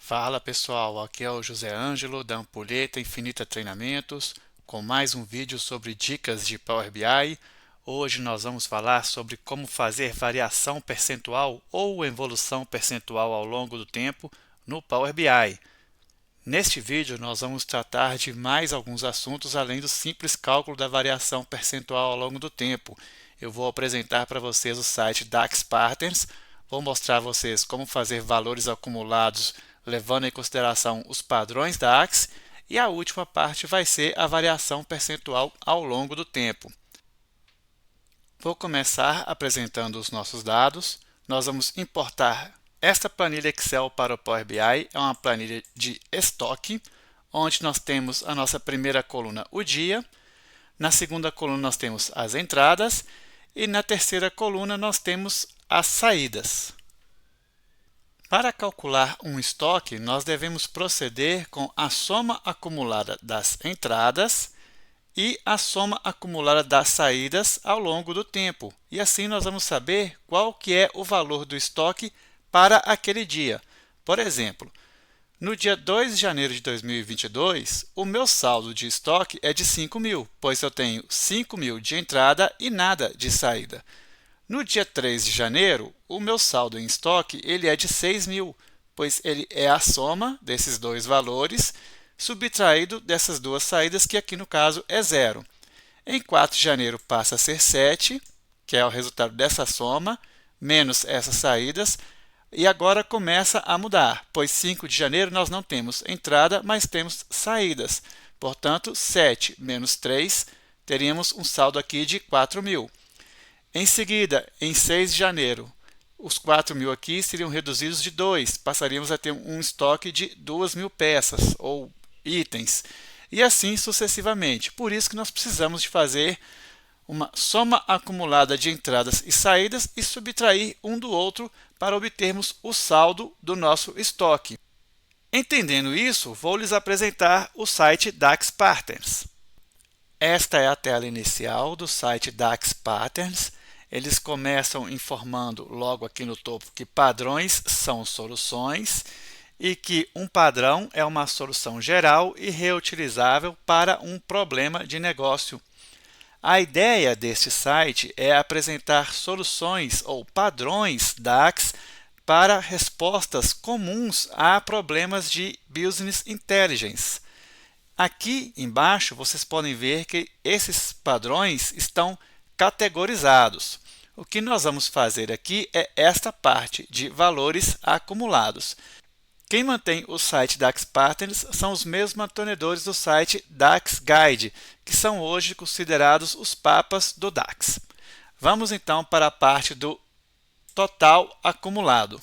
Fala pessoal, aqui é o José Ângelo da Ampulheta Infinita Treinamentos com mais um vídeo sobre dicas de Power BI. Hoje nós vamos falar sobre como fazer variação percentual ou evolução percentual ao longo do tempo no Power BI. Neste vídeo nós vamos tratar de mais alguns assuntos além do simples cálculo da variação percentual ao longo do tempo. Eu vou apresentar para vocês o site DAX Patterns, vou mostrar a vocês como fazer valores acumulados levando em consideração os padrões DAX, e a última parte vai ser a variação percentual ao longo do tempo. Vou começar apresentando os nossos dados. Nós vamos importar esta planilha Excel para o Power BI, é uma planilha de estoque, onde nós temos a nossa primeira coluna, o dia, na segunda coluna nós temos as entradas e na terceira coluna nós temos as saídas. Para calcular um estoque, nós devemos proceder com a soma acumulada das entradas e a soma acumulada das saídas ao longo do tempo. E assim nós vamos saber qual que é o valor do estoque para aquele dia. Por exemplo, no dia 2 de janeiro de 2022, o meu saldo de estoque é de 5.000, pois eu tenho 5.000 de entrada e nada de saída. No dia 3 de janeiro, o meu saldo em estoque ele é de 6.000, pois ele é a soma desses dois valores, subtraído dessas duas saídas, que aqui no caso é zero. Em 4 de janeiro passa a ser 7, que é o resultado dessa soma, menos essas saídas, e agora começa a mudar, pois 5 de janeiro nós não temos entrada, mas temos saídas. Portanto, 7 menos 3, teríamos um saldo aqui de 4.000. Em seguida, em 6 de janeiro, os 4.000 aqui seriam reduzidos de 2, passaríamos a ter um estoque de 2.000 peças ou itens, e assim sucessivamente. Por isso que nós precisamos de fazer uma soma acumulada de entradas e saídas e subtrair um do outro para obtermos o saldo do nosso estoque. Entendendo isso, vou lhes apresentar o site DAX Patterns. Esta é a tela inicial do site DAX Patterns. Eles começam informando logo aqui no topo que padrões são soluções e que um padrão é uma solução geral e reutilizável para um problema de negócio. A ideia deste site é apresentar soluções ou padrões DAX para respostas comuns a problemas de Business Intelligence. Aqui embaixo vocês podem ver que esses padrões estão categorizados. O que nós vamos fazer aqui é esta parte de valores acumulados. Quem mantém o site DAX Patterns são os mesmos mantenedores do site DAX Guide, que são hoje considerados os papas do DAX. Vamos então para a parte do total acumulado.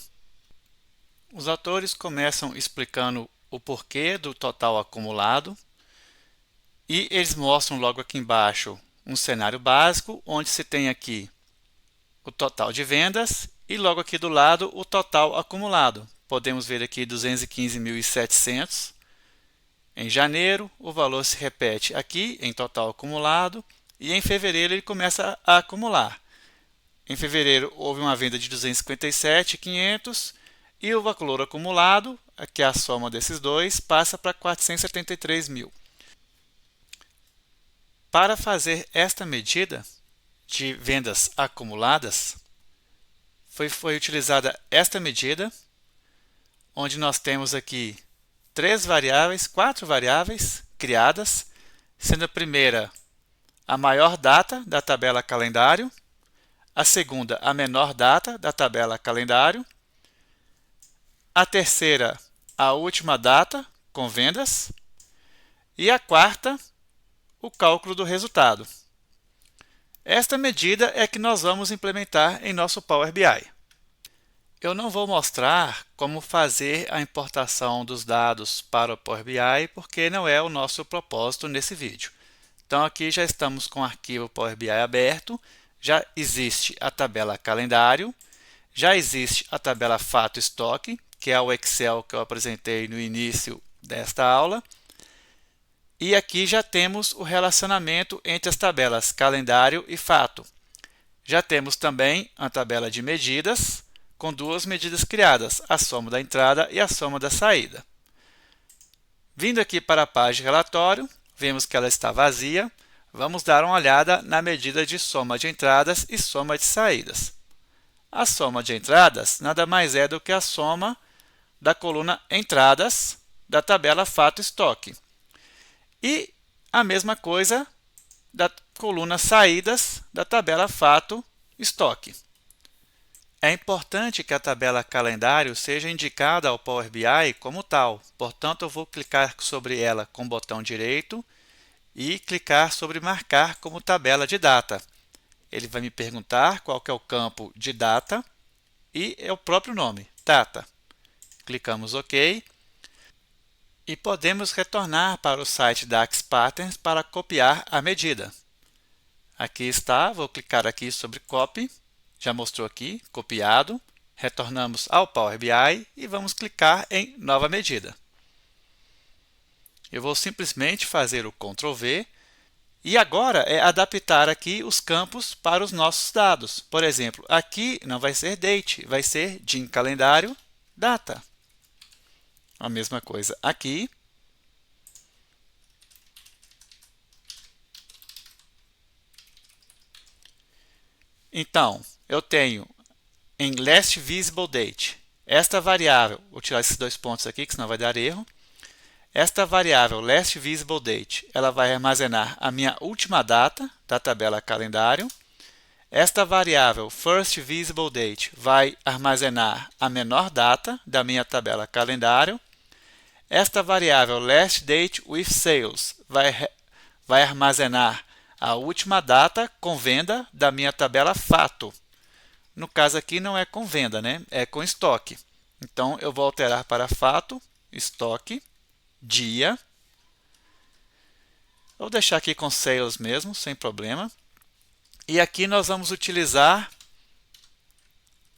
Os autores começam explicando o porquê do total acumulado e eles mostram logo aqui embaixo um cenário básico, onde se tem aqui o total de vendas e logo aqui do lado o total acumulado. Podemos ver aqui 215.700. Em janeiro, o valor se repete aqui em total acumulado e em fevereiro ele começa a acumular. Em fevereiro houve uma venda de 257.500 e o valor acumulado, que é a soma desses dois, passa para 473.000. Para fazer esta medida de vendas acumuladas, foi utilizada esta medida, onde nós temos aqui quatro variáveis criadas, sendo a primeira a maior data da tabela calendário, a segunda a menor data da tabela calendário, a terceira a última data com vendas e a quarta o cálculo do resultado. Esta medida é que nós vamos implementar em nosso Power BI. Eu não vou mostrar como fazer a importação dos dados para o Power BI, porque não é o nosso propósito nesse vídeo. Então aqui já estamos com o arquivo Power BI aberto, já existe a tabela calendário, já existe a tabela fato estoque, que é o Excel que eu apresentei no início desta aula. E aqui já temos o relacionamento entre as tabelas calendário e fato. Já temos também a tabela de medidas, com duas medidas criadas, a soma da entrada e a soma da saída. Vindo aqui para a página de relatório, vemos que ela está vazia. Vamos dar uma olhada na medida de soma de entradas e soma de saídas. A soma de entradas nada mais é do que a soma da coluna entradas da tabela fato-estoque. E a mesma coisa da coluna saídas da tabela fato-estoque. É importante que a tabela calendário seja indicada ao Power BI como tal. Portanto, eu vou clicar sobre ela com o botão direito e clicar sobre marcar como tabela de data. Ele vai me perguntar qual que é o campo de data e é o próprio nome, data. Clicamos OK e podemos retornar para o site da AxPatterns para copiar a medida. Aqui está, vou clicar aqui sobre Copy, já mostrou aqui, copiado. Retornamos ao Power BI e vamos clicar em Nova Medida. Eu vou simplesmente fazer o Ctrl V e agora é adaptar aqui os campos para os nossos dados. Por exemplo, aqui não vai ser Date, vai ser Din Calendário Data. A mesma coisa aqui. Então, eu tenho em Last Visible Date, esta variável, vou tirar esses dois pontos aqui, que senão vai dar erro. Esta variável Last Visible Date, ela vai armazenar a minha última data da tabela calendário. Esta variável First Visible Date vai armazenar a menor data da minha tabela calendário. Esta variável Last Date with Sales vai armazenar a última data com venda da minha tabela fato. No caso aqui não é com venda, né? É com estoque. Então eu vou alterar para fato, estoque, dia. Vou deixar aqui com sales mesmo, sem problema. E aqui nós vamos utilizar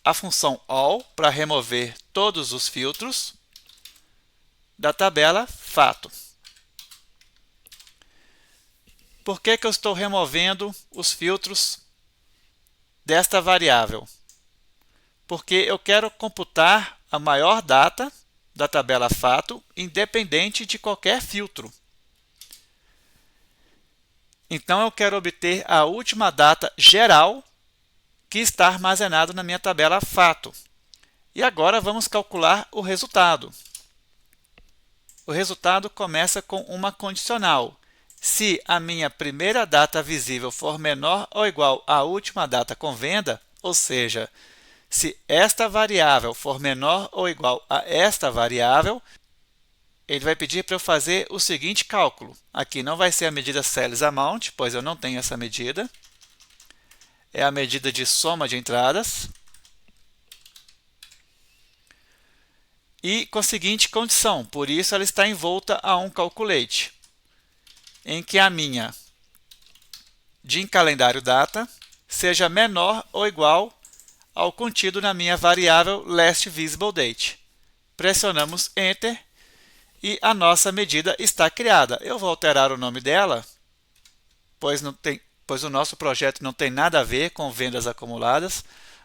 a função all para remover todos os filtros da tabela fato. Por que eu estou removendo os filtros desta variável? Porque eu quero computar a maior data da tabela fato, independente de qualquer filtro. Então, eu quero obter a última data geral que está armazenado na minha tabela fato. E agora vamos calcular o resultado. O resultado começa com uma condicional. Se a minha primeira data visível for menor ou igual à última data com venda, ou seja, se esta variável for menor ou igual a esta variável, ele vai pedir para eu fazer o seguinte cálculo. Aqui não vai ser a medida Sales Amount, pois eu não tenho essa medida. É a medida de soma de entradas. E com a seguinte condição, por isso ela está envolta a um calculate, em que a minha Din Calendário Data seja menor ou igual ao contido na minha variável Last Visible Date. Pressionamos Enter e a nossa medida está criada. Eu vou alterar o nome dela, pois o nosso projeto não tem nada a ver com vendas acumuladas.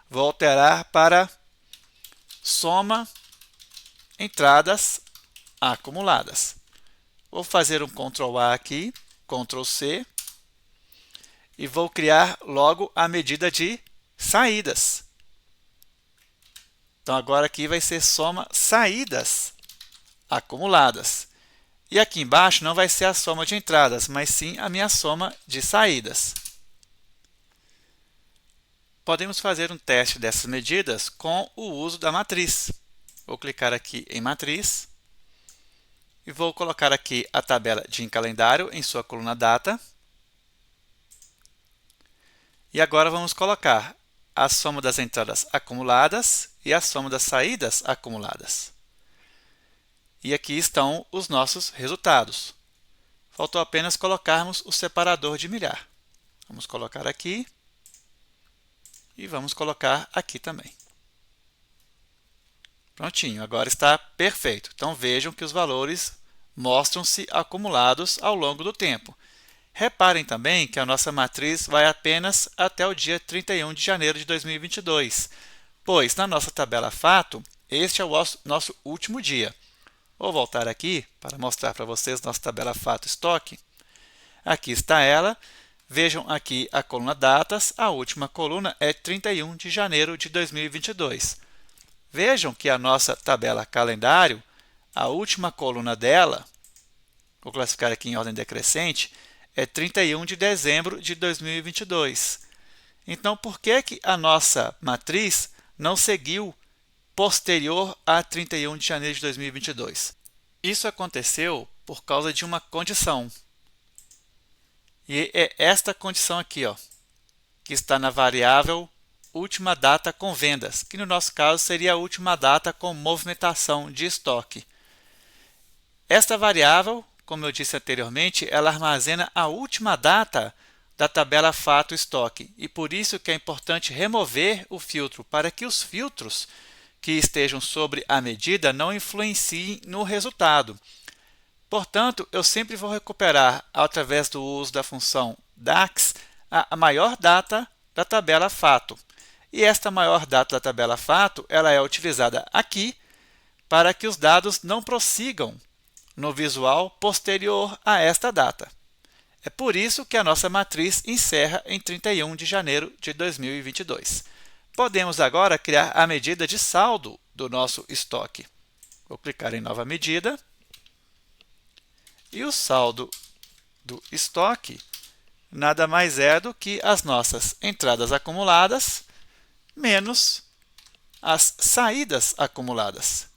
Vou alterar para Soma Entradas Acumuladas. Vou fazer um Ctrl A aqui, Ctrl C, e vou criar logo a medida de saídas. Então, agora aqui vai ser soma saídas acumuladas. E aqui embaixo não vai ser a soma de entradas, mas sim a minha soma de saídas. Podemos fazer um teste dessas medidas com o uso da matriz. Vou clicar aqui em matriz. E vou colocar aqui a tabela Din Calendário em sua coluna Data. E agora vamos colocar a soma das entradas acumuladas e a soma das saídas acumuladas. E aqui estão os nossos resultados. Faltou apenas colocarmos o separador de milhar. Vamos colocar aqui e vamos colocar aqui também. Prontinho, agora está perfeito. Então vejam que os valores mostram-se acumulados ao longo do tempo. Reparem também que a nossa matriz vai apenas até o dia 31 de janeiro de 2022. pois na nossa tabela fato, este é o nosso último dia. Vou voltar aqui para mostrar para vocês nossa tabela fato estoque. Aqui está ela. Vejam aqui a coluna datas, a última coluna é 31 de janeiro de 2022. Vejam que a nossa tabela calendário, a última coluna dela, vou classificar aqui em ordem decrescente, é 31 de dezembro de 2022. Então, por que a nossa matriz não seguiu posterior a 31 de janeiro de 2022? Isso aconteceu por causa de uma condição. E é esta condição aqui, ó, que está na variável última data com vendas, que no nosso caso seria a última data com movimentação de estoque. Esta variável, como eu disse anteriormente, ela armazena a última data da tabela fato estoque, e por isso que é importante remover o filtro, para que os filtros que estejam sobre a medida não influenciem no resultado. Portanto, eu sempre vou recuperar, através do uso da função DAX, a maior data da tabela fato. E esta maior data da tabela fato, ela é utilizada aqui para que os dados não prossigam no visual posterior a esta data. É por isso que a nossa matriz encerra em 31 de janeiro de 2022. Podemos agora criar a medida de saldo do nosso estoque. Vou clicar em nova medida. E o saldo do estoque nada mais é do que as nossas entradas acumuladas menos as saídas acumuladas.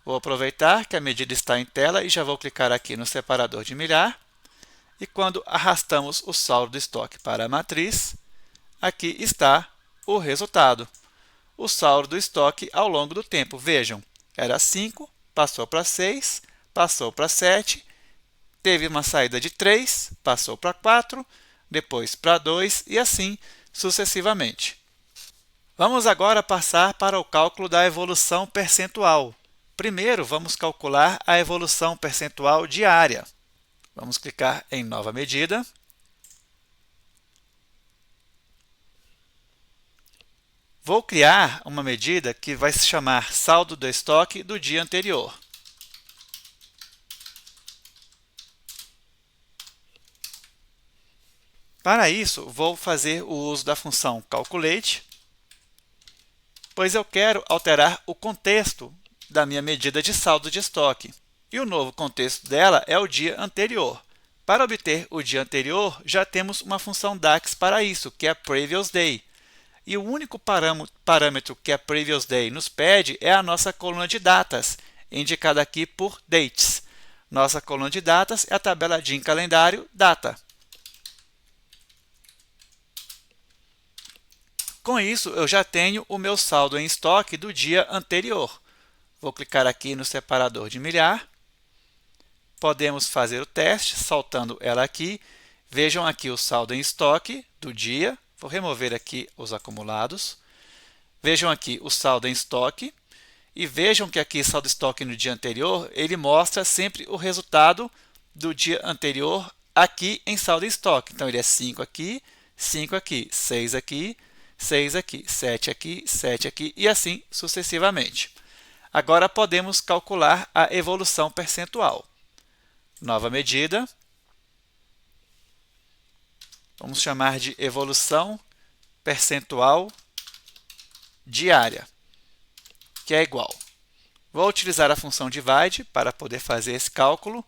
Vou aproveitar que a medida está em tela e já vou clicar aqui no separador de milhar. E quando arrastamos o saldo do estoque para a matriz, aqui está o resultado. O saldo do estoque ao longo do tempo. Vejam, era 5, passou para 6, passou para 7, teve uma saída de 3, passou para 4, depois para 2 e assim sucessivamente. Vamos agora passar para o cálculo da evolução percentual. Primeiro, vamos calcular a evolução percentual diária. Vamos clicar em nova medida. Vou criar uma medida que vai se chamar saldo do estoque do dia anterior. Para isso, vou fazer o uso da função calculate, pois eu quero alterar o contexto da minha medida de saldo de estoque. E o novo contexto dela é o dia anterior. Para obter o dia anterior, já temos uma função DAX para isso, que é a Previous Day. E o único parâmetro que a Previous Day nos pede é a nossa coluna de datas, indicada aqui por Dates. Nossa coluna de datas é a tabela DIN calendário data. Com isso, eu já tenho o meu saldo em estoque do dia anterior. Vou clicar aqui no separador de milhar. Podemos fazer o teste, saltando ela aqui. Vejam aqui o saldo em estoque do dia. Vou remover aqui os acumulados. Vejam aqui o saldo em estoque. E vejam que aqui saldo estoque no dia anterior, ele mostra sempre o resultado do dia anterior aqui em saldo em estoque. Então, ele é 5 aqui, 5 aqui, 6 aqui, 6 aqui, 7 aqui, 7 aqui e assim sucessivamente. Agora podemos calcular a evolução percentual. Nova medida. Vamos chamar de evolução percentual diária, que é igual. Vou utilizar a função divide para poder fazer esse cálculo.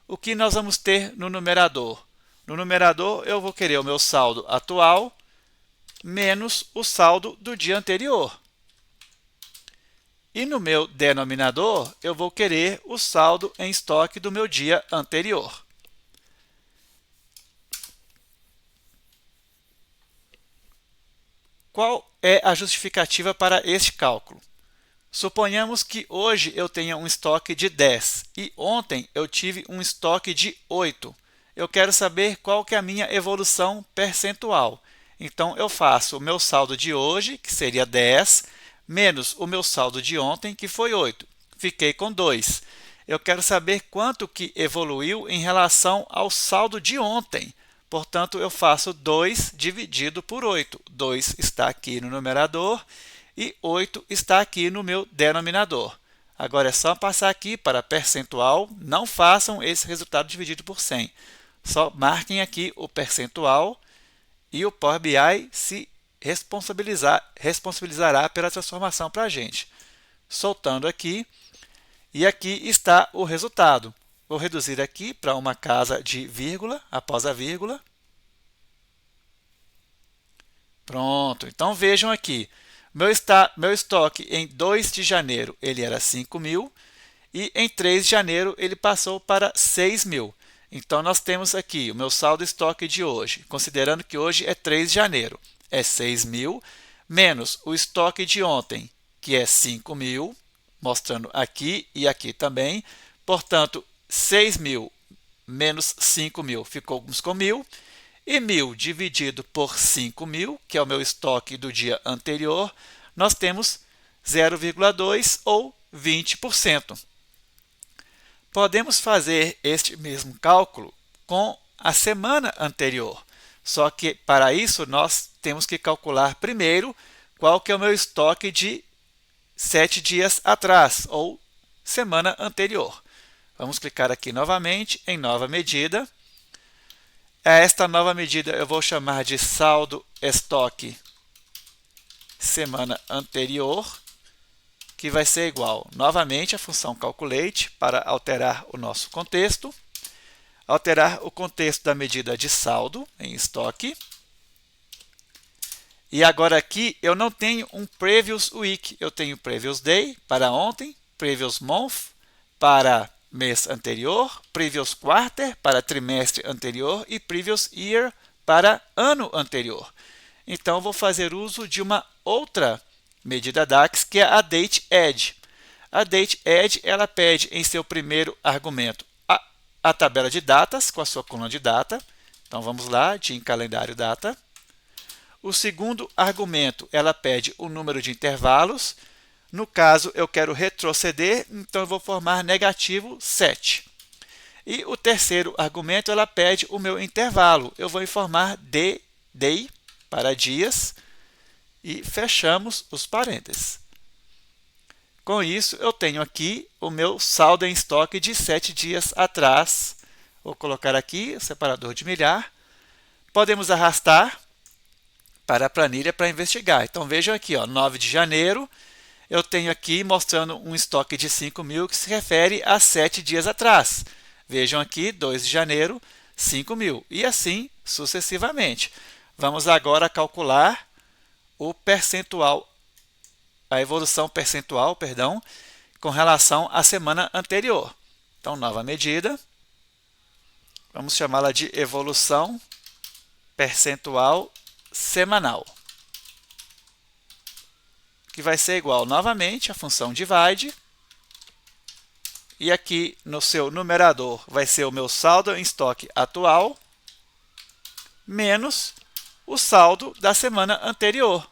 O que nós vamos ter no numerador? No numerador, eu vou querer o meu saldo atual menos o saldo do dia anterior. E no meu denominador, eu vou querer o saldo em estoque do meu dia anterior. Qual é a justificativa para este cálculo? Suponhamos que hoje eu tenha um estoque de 10 e ontem eu tive um estoque de 8. Eu quero saber qual que é a minha evolução percentual. Então, eu faço o meu saldo de hoje, que seria 10, menos o meu saldo de ontem, que foi 8. Fiquei com 2. Eu quero saber quanto que evoluiu em relação ao saldo de ontem, Portanto, eu faço 2 dividido por 8. 2 está aqui no numerador e 8 está aqui no meu denominador. Agora é só passar aqui para percentual. Não façam esse resultado dividido por 100. Só marquem aqui o percentual e o Power BI se responsabilizará pela transformação para a gente. Soltando aqui, e aqui está o resultado. Vou reduzir aqui para uma casa de vírgula, após a vírgula. Pronto, então vejam aqui. Meu estoque em 2 de janeiro ele era 5.000 e em 3 de janeiro ele passou para 6.000. Então, nós temos aqui o meu saldo estoque de hoje, considerando que hoje é 3 de janeiro, é 6.000, menos o estoque de ontem, que é 5.000, mostrando aqui e aqui também. Portanto, 6.000 menos 5.000 ficou com 1.000, e 1.000 dividido por 5.000, que é o meu estoque do dia anterior, nós temos 0,2 ou 20%. Podemos fazer este mesmo cálculo com a semana anterior, só que para isso nós temos que calcular primeiro qual que é o meu estoque de 7 dias atrás, ou semana anterior. Vamos clicar aqui novamente em nova medida. Esta nova medida eu vou chamar de saldo estoque semana anterior, que vai ser igual, novamente, a função calculate para alterar o nosso contexto, alterar o contexto da medida de saldo em estoque. E agora aqui eu não tenho um previous week, eu tenho previous day para ontem, previous month para mês anterior, previous quarter para trimestre anterior e previous year para ano anterior. Então, eu vou fazer uso de uma outra medida DAX, que é a date add. A date add, ela pede em seu primeiro argumento a tabela de datas com a sua coluna de data. Então, vamos lá, de calendário data. O segundo argumento, ela pede o número de intervalos. No caso, eu quero retroceder, então eu vou formar negativo 7. E o terceiro argumento, ela pede o meu intervalo. Eu vou informar day para dias e fechamos os parênteses. Com isso, eu tenho aqui o meu saldo em estoque de 7 dias atrás. Vou colocar aqui o separador de milhar. Podemos arrastar para a planilha para investigar. Então, vejam aqui, 9 de janeiro, eu tenho aqui mostrando um estoque de 5.000 que se refere a 7 dias atrás. Vejam aqui, 2 de janeiro, 5.000 e assim sucessivamente. Vamos agora calcular o percentual, a evolução percentual, com relação à semana anterior. Então, nova medida, vamos chamá-la de evolução percentual semanal, que vai ser igual, novamente, à função divide, e aqui no seu numerador vai ser o meu saldo em estoque atual, menos o saldo da semana anterior,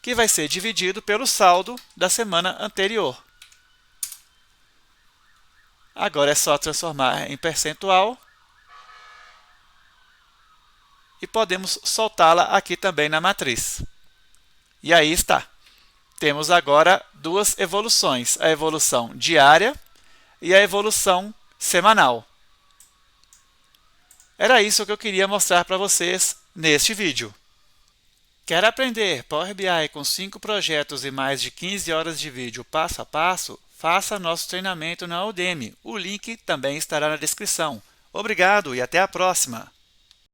que vai ser dividido pelo saldo da semana anterior. Agora é só transformar em percentual e podemos soltá-la aqui também na matriz. E aí está. Temos agora duas evoluções, a evolução diária e a evolução semanal. Era isso que eu queria mostrar para vocês neste vídeo. Quer aprender Power BI com 5 projetos e mais de 15 horas de vídeo passo a passo? Faça nosso treinamento na Udemy. O link também estará na descrição. Obrigado e até a próxima!